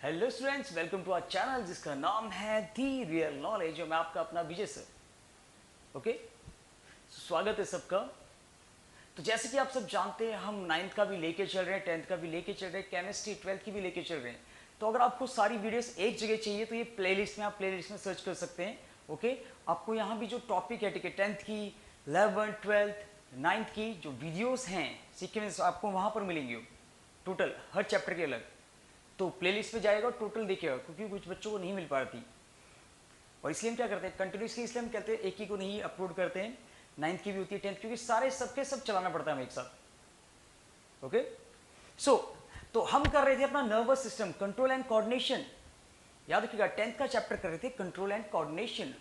Hello students, welcome to our channel जिसका नाम है दी रियल नॉलेज और मैं आपका अपना विजय सर। ओके, स्वागत है सबका। तो जैसे कि आप सब जानते हैं, हम 9th का भी लेके चल रहे हैं, 10th का भी लेके चल रहे हैं, केमिस्ट्री 12th की भी लेके चल रहे हैं। तो अगर आपको सारी वीडियोस एक जगह चाहिए तो ये प्लेलिस्ट में आप प्लेलिस्ट में सर्च कर सकते हैं। ओके, आपको यहाँ भी जो टॉपिक है, ठीक है, 10th की, 11th, 12th, 9th की जो वीडियोस हैं सीक्वेंस आपको वहाँ पर मिलेंगे, टोटल हर चैप्टर के अलग। तो प्लेलिस्ट पे जाएगा और टोटल देखेगा, क्योंकि कुछ बच्चों को नहीं मिल पाती और इसलिए हम क्या करते हैं कंटिन्यूसली, इसलिए हम कहते हैं एक ही को नहीं अपलोड करते हैं। 9th की भी होती है, 10th, क्योंकि सारे सबके सब चलाना पड़ता है हमें एक साथ। ओके, तो हम कर रहे थे अपना nervous system control and coordination. याद रखिएगा, 10th का चैप्टर कर रहे थे कंट्रोल एंड कोऑर्डिनेशन।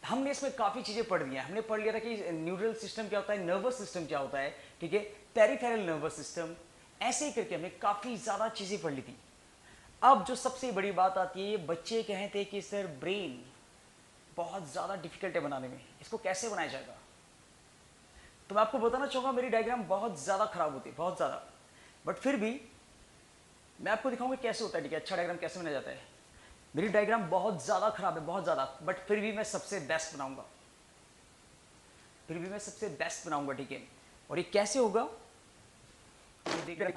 हमने इसमें काफी चीजें पढ़ ली हैं। हमने पढ़ लिया था कि न्यूरल सिस्टम क्या होता है, नर्वस सिस्टम क्या होता है, ठीक है, पेरिफेरल नर्वस सिस्टम, ऐसे ही करके हमने काफी ज्यादा चीजें पढ़ ली थी। अब जो सबसे बड़ी बात आती है, ये बच्चे कहते हैं कि सर ब्रेन बहुत ज़्यादा डिफिकल्ट है बनाने में, इसको कैसे बनाया जाएगा। तो मैं आपको बताना चाहूँगा, मेरी डायग्राम बहुत ज़्यादा खराब होती है, बहुत ज़्यादा, बट फिर भी मैं आपको दिखाऊंगा कैसे होता है, ठीक है, अच्छा डायग्राम कैसे बनाया जाता है। मेरी डायग्राम बहुत ज़्यादा खराब है, बहुत ज़्यादा, बट फिर भी मैं सबसे बेस्ट बनाऊंगा, फिर भी मैं सबसे बेस्ट बनाऊंगा, ठीक है। और ये कैसे होगा देख।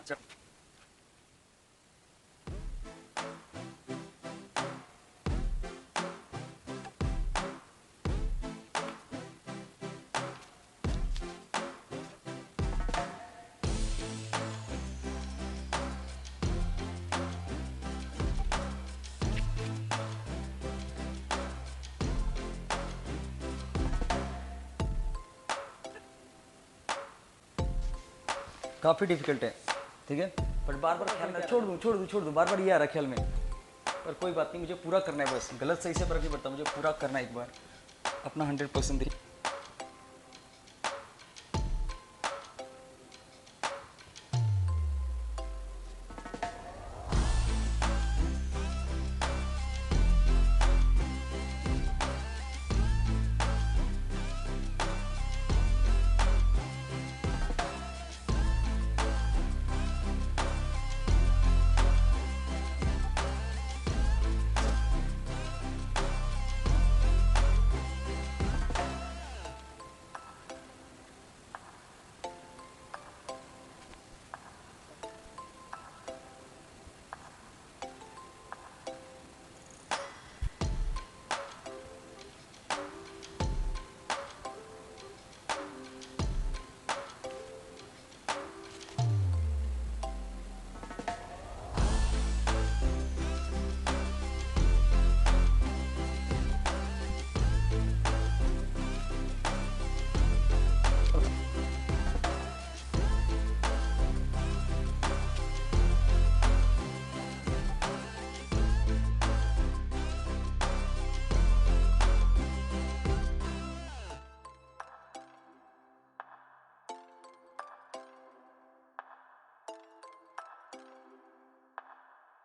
काफ़ी डिफिकल्ट है, ठीक है, बट बार बार ख्याल में छोड़ दूँ, बार बार ये आ रहा है ख्याल में, पर कोई बात नहीं, मुझे पूरा करना है, बस गलत सही से फर्क नहीं पड़ता, मुझे पूरा करना है, एक बार अपना 100% दी।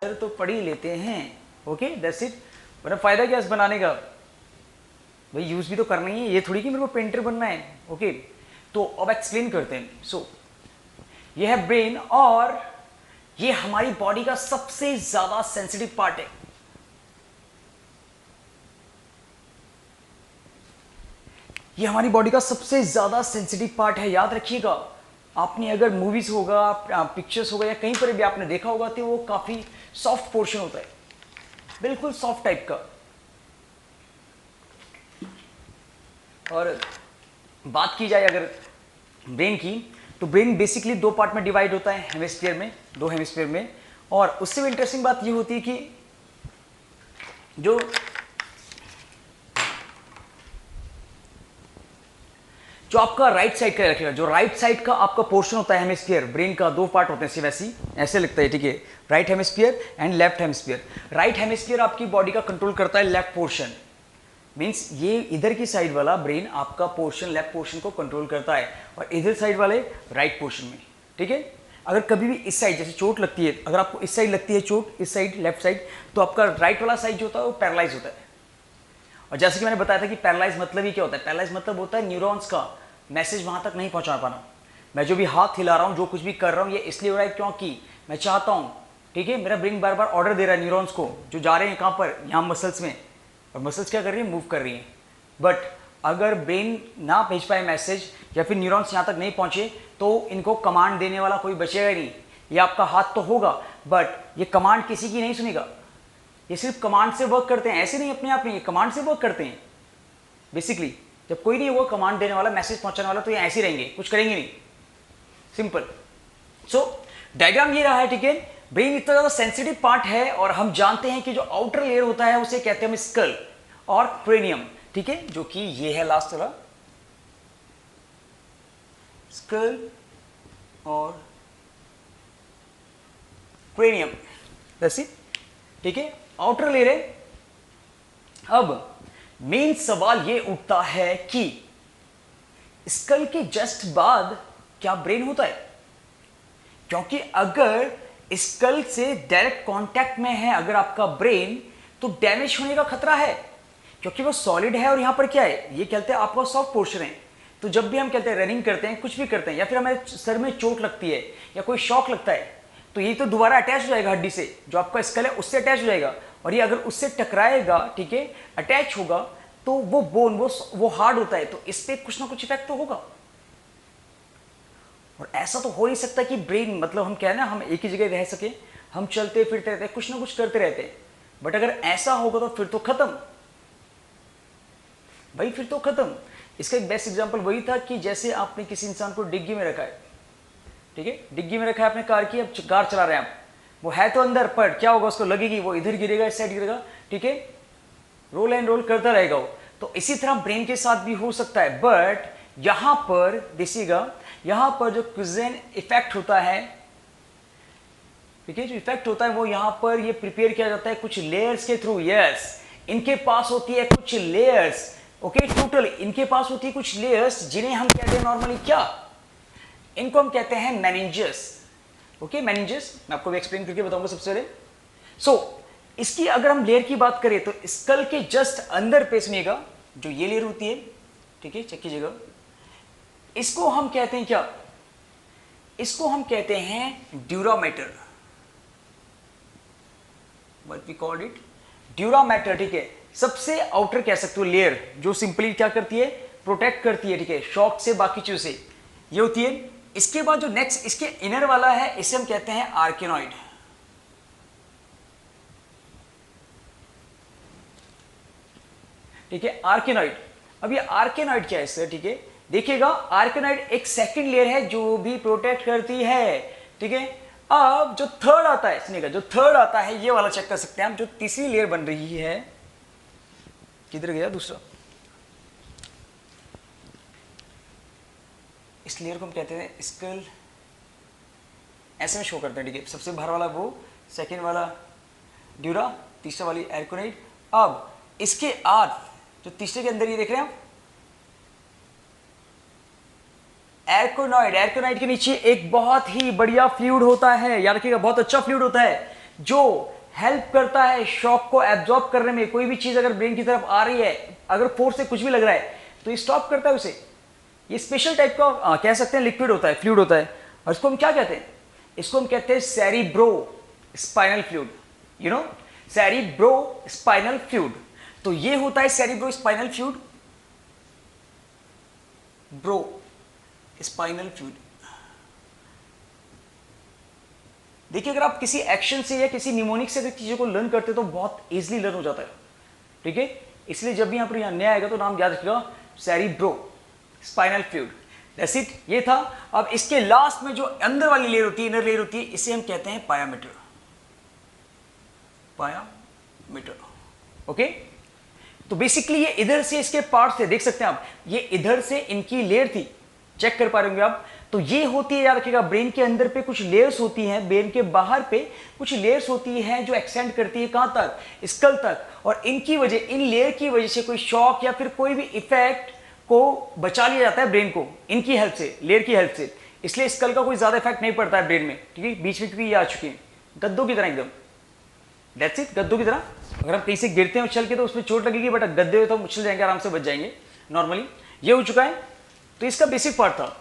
तो पढ़ ही लेते हैं, ओके, दैट्स इट। वरना फायदा क्या इस बनाने का, भाई यूज भी तो करना ही है, ये थोड़ी कि मेरे को पेंटर बनना है। ओके, तो अब एक्सप्लेन करते हैं। ये है ब्रेन और ये हमारी बॉडी का सबसे ज्यादा सेंसिटिव पार्ट है। ये हमारी बॉडी का सबसे ज्यादा सेंसिटिव पार्ट है, याद रखिएगा। आपने अगर मूवीज होगा, पिक्चर्स होगा या कहीं पर भी आपने देखा होगा तो वो काफी सॉफ्ट पोर्शन होता है, बिल्कुल सॉफ्ट टाइप का। और बात की जाए अगर ब्रेन की, तो ब्रेन बेसिकली दो पार्ट में डिवाइड होता है, हेमिस्फीयर में, दो हेमिस्फीयर में। और उससे भी इंटरेस्टिंग बात ये होती है कि जो आपका राइट साइड का रखेगा, जो राइट साइड का आपका पोर्शन होता है हेमिस्फीयर, ब्रेन का दो पार्ट होते हैं सिर्फ, ऐसे लगता है, ठीक है, right hemisphere and left hemisphere. Right hemisphere आपकी बॉडी का कंट्रोल करता है लेफ्ट पोर्शन, मींस ये इधर की साइड वाला ब्रेन आपका पोर्शन, लेफ्ट पोर्शन को कंट्रोल करता है, और इधर साइड वाले राइट पोर्शन में, ठीक है। अगर कभी भी इस साइड जैसे चोट लगती है, अगर आपको इस साइड लगती है चोट, इस साइड लेफ्ट साइड, तो आपका राइट वाला साइड जो होता है वो पैरालाइज होता है। और जैसे कि मैंने बताया था कि पैरालाइज मतलब ही क्या होता है, पैरालाइज मतलब होता है न्यूरॉन्स का मैसेज वहां तक नहीं पहुंचा पाना। मैं जो भी हाथ हिला रहा हूं, जो कुछ भी कर रहा हूं, ये इसलिए हो रहा है क्योंकि मैं चाहता हूं ठीक है, मेरा ब्रेन बार बार ऑर्डर दे रहा है न्यूरॉन्स को, जो जा रहे हैं कहाँ पर, यहाँ मसल्स में, और मसल्स क्या कर रही है, मूव कर रही हैं। बट अगर ब्रेन ना भेज पाए मैसेज या फिर न्यूरॉन्स यहाँ तक नहीं पहुँचे तो इनको कमांड देने वाला कोई बचेगा ही नहीं। ये आपका हाथ तो होगा बट ये कमांड किसी की नहीं सुनेगा। ये सिर्फ कमांड से वर्क करते हैं, ऐसे नहीं अपने आप नहीं, ये कमांड से वर्क करते हैं बेसिकली। जब कोई नहीं होगा कमांड देने वाला, मैसेज पहुंचाने वाला, तो ये ऐसे ही रहेंगे, कुछ करेंगे नहीं, सिंपल। सो डायग्राम ये रहा है, ठीक है। ब्रेन इतना ज्यादा सेंसिटिव पार्ट है और हम जानते हैं कि जो आउटर लेयर होता है उसे कहते हैं हम स्कल और क्रेनियम, ठीक है, जो कि ये है लास्ट वाला, स्कल और क्रेनियम, ठीक है, आउटर लेयर है। अब मेन सवाल ये उठता है कि स्कल के जस्ट बाद क्या ब्रेन होता है, क्योंकि अगर स्कल से डायरेक्ट कांटेक्ट में है अगर आपका ब्रेन, तो डैमेज होने का खतरा है, क्योंकि वो सॉलिड है और यहां पर क्या है, ये कहते हैं आपका सॉफ्ट पोर्शन है। तो जब भी हम कहते हैं रनिंग करते हैं, कुछ भी करते हैं, या फिर हमें सर में चोट लगती है या कोई शॉक लगता है, तो ये तो दोबारा अटैच हो जाएगा हड्डी से, जो आपका स्कल है उससे अटैच हो जाएगा, और ये अगर उससे टकराएगा, ठीक है, अटैच होगा, तो वो बोन वो हार्ड होता है, तो इस पर कुछ ना कुछ इफेक्ट तो होगा। और ऐसा तो हो नहीं सकता कि ब्रेन, मतलब हम क्या है ना, हम एक ही जगह रह सके, हम चलते फिरते रहते हैं, कुछ ना कुछ करते रहते हैं, बट अगर ऐसा होगा तो फिर तो खत्म भाई, फिर तो खत्म। इसका एक बेस्ट एग्जांपल वही था कि जैसे आपने किसी इंसान को डिग्गी में रखा है, ठीक है, डिग्गी में रखा है आपने कार की, अब कार चला रहे हैं आप, वो है तो अंदर, पर क्या होगा, उसको लगेगी, वो इधर गिरेगा, इस साइड गिरेगा, ठीक है, रोल एंड रोल करता रहेगा वो। तो इसी तरह ब्रेन के साथ भी हो सकता है, बट यहां पर देखिएगा, यहां पर जो क्विज़न इफेक्ट होता है, ठीक है, जो इफेक्ट होता है वो यहां पर ये प्रिपेयर किया जाता है कुछ लेयर्स के थ्रू। यस, इनके पास होती है कुछ लेयर्स, ओके, टोटल इनके पास होती है कुछ लेयर्स, जिन्हें हम कहते हैं नॉर्मली क्या, इनको हम कहते हैं मेनिंजेस, ओके, मेनिंजेस। मैं आपको भी एक्सप्लेन करके बताऊंगा सबसे पहले। सो इसकी अगर हम लेयर की बात करें तो स्कल के जस्ट अंदर पे सुनिएगा, जो ये लेयर होती है, ठीक है, चेक कीजिएगा, इसको हम कहते हैं क्या, इसको हम कहते हैं dura mater, what we called it, dura mater, ठीक है। सबसे आउटर कह सकते हो लेयर, जो सिंपली क्या करती है, प्रोटेक्ट करती है, ठीक है, शॉक से, बाकी चीजों से, ये होती है। इसके बाद जो नेक्स्ट इसके इनर वाला है, इसे हम कहते हैं आर्केनॉइड, ठीक है, आर्केनॉइड। अब ये आर्केनॉइड क्या है सर, ठीक है, देखिएगा, आर्केनॉइड एक सेकंड लेयर है जो भी प्रोटेक्ट करती है, ठीक है। अब जो थर्ड आता है, सुनिएगा, जो थर्ड आता है ये वाला चेक कर सकते हैं हम, जो तीसरी लेयर बन रही है, किधर गया दूसरा, इस लेयर को हम कहते हैं स्कल, ऐसे में शो करते हैं, ठीक है, सबसे बाहर वाला वो, सेकंड वाला ड्यूरा, तीसरा वाली आर्केनॉइड। अब इसके आज जो तीसरे के अंदर ये देख रहे हैं आप, एर्कोनॉइड, एर्कोनॉइड के नीचे एक बहुत ही बढ़िया फ्लूइड होता है, याद रखिएगा, बहुत अच्छा फ्लूइड होता है, जो हेल्प करता है शॉक को एब्जॉर्ब करने में। कोई भी चीज अगर ब्रेन की तरफ आ रही है, अगर फोर्स से कुछ भी लग रहा है, तो ये स्टॉप करता है उसे। ये स्पेशल टाइप का कह सकते हैं लिक्विड होता है, फ्लूइड होता है, और इसको हम क्या कहते हैं, इसको हम कहते हैं cerebro spinal fluid, you know, cerebro spinal fluid. तो ये होता है cerebro spinal fluid, bro spinal fluid. देखिए, अगर आप किसी एक्शन से या किसी निमोनिक से अगर चीजों को लर्न करते हो तो बहुत इजीली लर्न हो जाता है, ठीक है। इसलिए जब भी यहां पर नया आएगा तो नाम याद रखिएगा, cerebro spinal fluid, that's it, ये था। अब इसके लास्ट में जो अंदर वाली लेयर होती है, इनर लेयर होती है, इसे हम कहते हैं पायामीटर, पायामीटर, ओके। तो बेसिकली ये इधर से इसके पार्ट्स थे, देख सकते हैं आप, ये इधर से इनकी लेयर थी, चेक कर पा रहे होंगे आप। तो ये होती है, याद रखिएगा, ब्रेन के अंदर पे कुछ लेयर्स होती हैं, ब्रेन के बाहर पे कुछ लेयर्स होती हैं जो एक्सटेंड करती है कहां तक, स्कल तक, और इनकी वजह, इन लेयर की वजह से कोई शॉक या फिर कोई भी इफेक्ट को बचा लिया जाता है ब्रेन को, इनकी हेल्प से, लेयर की हेल्प से। इसलिए स्कल का कोई ज्यादा इफेक्ट नहीं पड़ता है ब्रेन में, ठीक है, बीच में, क्योंकि ये आ चुकी है गद्दों की तरह एकदम, दैट्स इट, गद्दों की तरह। अगर हम कहीं से गिरते हैं उछल के तो उसमें चोट लगेगी, बट गद्दे हुए तो हम उछल जाएंगे, आराम से बच जाएंगे नॉर्मली। ये हो चुका है, तो इसका बेसिक पार्ट था।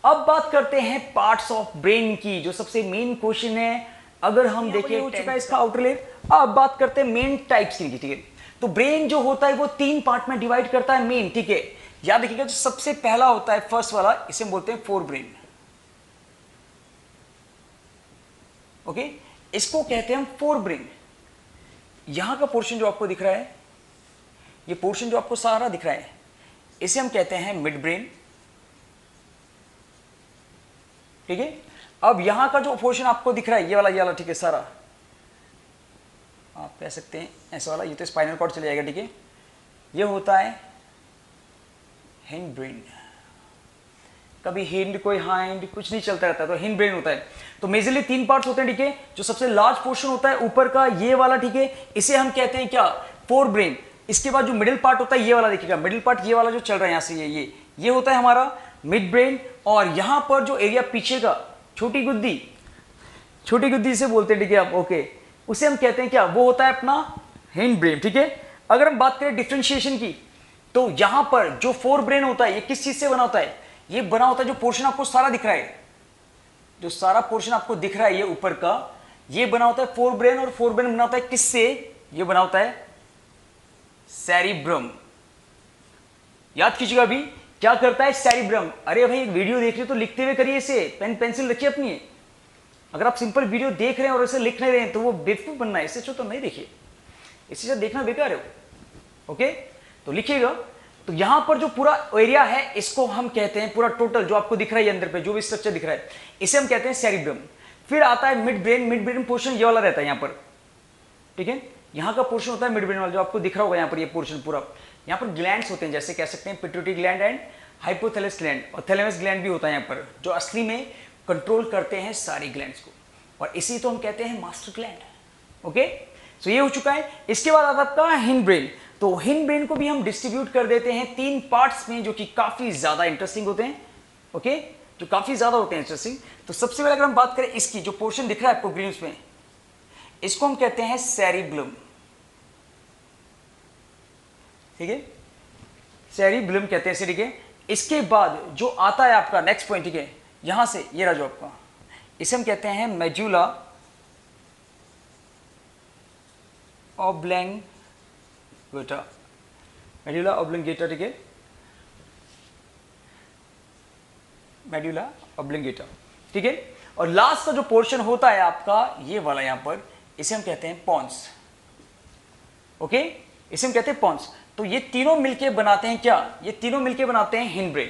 अब बात करते हैं पार्ट्स ऑफ ब्रेन की, जो सबसे मेन क्वेश्चन है अगर हम देखें हो चुका है इसका आउटर लेयर। अब बात करते हैं मेन टाइप्स की, ठीक है। तो ब्रेन जो होता है वो 3 पार्ट में डिवाइड करता है मेन, ठीक है। याद रखिएगा जो सबसे पहला होता है फर्स्ट वाला, इसे हम बोलते हैं फोर ब्रेन। ओके, इसको कहते हैं हम फोर ब्रेन। यहां का पोर्शन जो आपको दिख रहा है, ये पोर्शन जो आपको सारा दिख रहा है, इसे हम कहते हैं मिड ब्रेन, ठीक है। अब यहां का जो पोर्शन आपको दिख रहा है, ये वाला, ठीक है, सारा आप कह सकते हैं ऐसा वाला, ये तो स्पाइनल कॉर्ड चले जाएगा, ठीक है। ये होता है हिंड ब्रेन। कभी हिंड कोई हाइंड कुछ नहीं चलता रहता है, तो हिंड ब्रेन होता है। तो मेजरली 3 पार्ट्स होते हैं, ठीक है। जो सबसे लार्ज पोर्शन होता है ऊपर का, ये वाला, ठीक है, इसे हम कहते हैं क्या, फोर ब्रेन। इसके बाद जो मिडिल पार्ट होता है, ये वाला देखिएगा, मिडिल पार्ट ये वाला जो चल रहा है यहां से, ये होता है हमारा मिड ब्रेन। और यहां पर जो एरिया पीछे का, छोटी गुद्दी से बोलते हैं, ठीक है आप, ओके, उसे हम कहते हैं क्या, वो होता है अपना हिंड ब्रेन, ठीक है। अगर हम बात करें डिफरेंशिएशन की, तो यहां पर जो फोर ब्रेन होता है, ये किस चीज से बना होता है, ये बना होता है, जो पोर्शन आपको सारा दिख रहा है, जो सारा पोर्शन आपको दिख रहा है ये ऊपर का, ये बना होता है फोर ब्रेन। और फोर ब्रेन बना होता है किससे, ये बना होता है सेरिब्रम। याद कीजिएगा अभी क्या करता है सेरिब्रम। अरे भाई एक वीडियो देख रहे हो तो लिखते हुए करिए, इसे पेन पेंसिल रखिए अपनी। अगर आप सिंपल वीडियो देख रहे हैं और इसे लिख नहीं रहे हैं तो वो बेवकूफ बनना है, इससे अच्छा तो नहीं देखिए, इससे देखना बेकार है। ओके, तो लिखिएगा। तो यहां पर जो पूरा एरिया है, इसको हम कहते हैं, पूरा टोटल जो आपको दिख रहा है अंदर पे जो भी स्ट्रक्चर दिख रहा है, इसे हम कहते हैं सेरिब्रम। फिर आता है mid brain. Mid brain portion ये वाला रहता है यहां पर, ठीक है। यहां का पोर्शन होता है मिड ब्रेन वाला, जो आपको दिख रहा होगा यहां पर, ये पोर्शन पूरा। यहां पर ग्लैंड्स होते हैं, जैसे कह सकते हैं pituitary gland and hypothalamus gland, और थैलेमस ग्लैंड भी होता है यहां पर, जो असली में कंट्रोल करते हैं सारी ग्लैंड्स को, और इसी तो हम कहते हैं मास्टर ग्लैंड। ओके, सो ये हो चुका है। इसके बाद आता है आपका हिंड ब्रेन। तो हिंड ब्रेन को भी हम डिस्ट्रीब्यूट कर देते हैं 3 पार्ट्स में, जो कि काफी ज्यादा इंटरेस्टिंग होते हैं। ओके, जो काफी ज्यादा होते हैं इंटरेस्टिंग। तो सबसे पहले अगर हम बात करें इसकी, जो पोर्शन दिख रहा है आपको ग्रीन में, इसको हम कहते हैं सेरिब्लम, ठीक है, सेरिब्लम कहते हैं इसे, ठीक है। इसके बाद जो आता है आपका नेक्स्ट पॉइंट, ठीक है, यहां से ये रहा जो आपका, इसे हम कहते हैं मेडुला ऑब्लंगेटा, मेडुला ऑब्लंगेटा, ठीक है, मेडुला ऑब्लंगेटा, ठीक है। और लास्ट का जो पोर्शन होता है आपका ये वाला यहां पर, इसे हम कहते हैं पॉन्स। ओके, इसे हम कहते हैं पॉन्स। तो ये तीनों मिलके बनाते हैं क्या, ये तीनों मिलके बनाते हैं हिंड ब्रेन।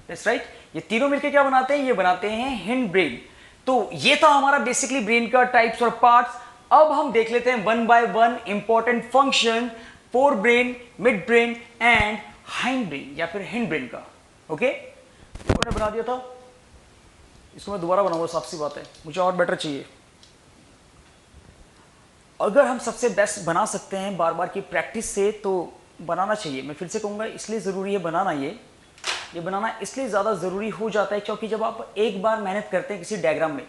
दैट्स राइट, ये तीनों मिलके क्या बनाते हैं, ये बनाते हैं हिंड ब्रेन। तो ये था हमारा बेसिकली ब्रेन का टाइप्स और पार्ट्स। अब हम देख लेते हैं one by one important function fore brain, mid brain and hind brain या फिर हिंड ब्रेन का। ओके, मैंने बना दिया था, इसको मैं दोबारा बनाऊंगा, साफ सी बात है, मुझे और बेटर चाहिए। अगर हम सबसे बेस्ट बना सकते हैं बार बार की प्रैक्टिस से, तो बनाना चाहिए। मैं फिर से कहूँगा, इसलिए ज़रूरी है बनाना, ये बनाना इसलिए ज़्यादा ज़रूरी हो जाता है क्योंकि जब आप एक बार मेहनत करते हैं किसी डायग्राम में,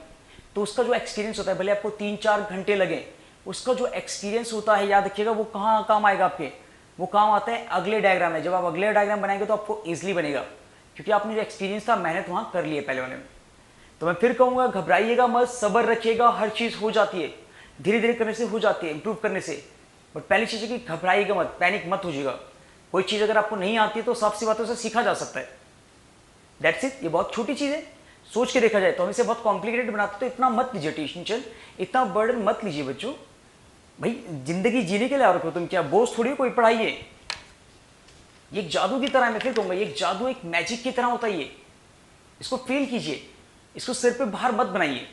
तो उसका जो एक्सपीरियंस होता है, भले आपको 3-4 घंटे लगे, उसका जो एक्सपीरियंस होता है, याद रखिएगा, वो कहाँ काम आएगा आपके, वो काम आता है अगले डायग्राम में। जब आप अगले डायग्राम बनाएंगे तो आपको ईजिली बनेगा, क्योंकि आपने जो एक्सपीरियंस था, मेहनत वहाँ कर ली है पहले वाले में। तो मैं फिर कहूँगा, घबराइएगा मत, सब्र रखिएगा, हर चीज़ हो जाती है, धीरे धीरे करने से हो जाती है, इंप्रूव करने से। बट पहली चीज़ है कि घबराइएगा मत, पैनिक मत हो जाएगा। कोई चीज़ अगर आपको नहीं आती है तो साफ सी बातों से सीखा जा सकता है। दैट्स इट, ये बहुत छोटी चीज़ है, सोच के देखा जाए तो हम इसे बहुत कॉम्प्लिकेटेड बनाते, तो इतना मत लीजिए टेंशन, इतना बर्डन मत लीजिए बच्चों। भाई जिंदगी जीने के लिए आ रखो तुम, क्या बोझ थोड़ी कोई पढ़ाई है। ये एक जादू की तरह है, मैं फिर कहूँगा, ये एक जादू, एक मैजिक की तरह होता है ये। इसको फील कीजिए, इसको सिर पे भार मत बनाइए।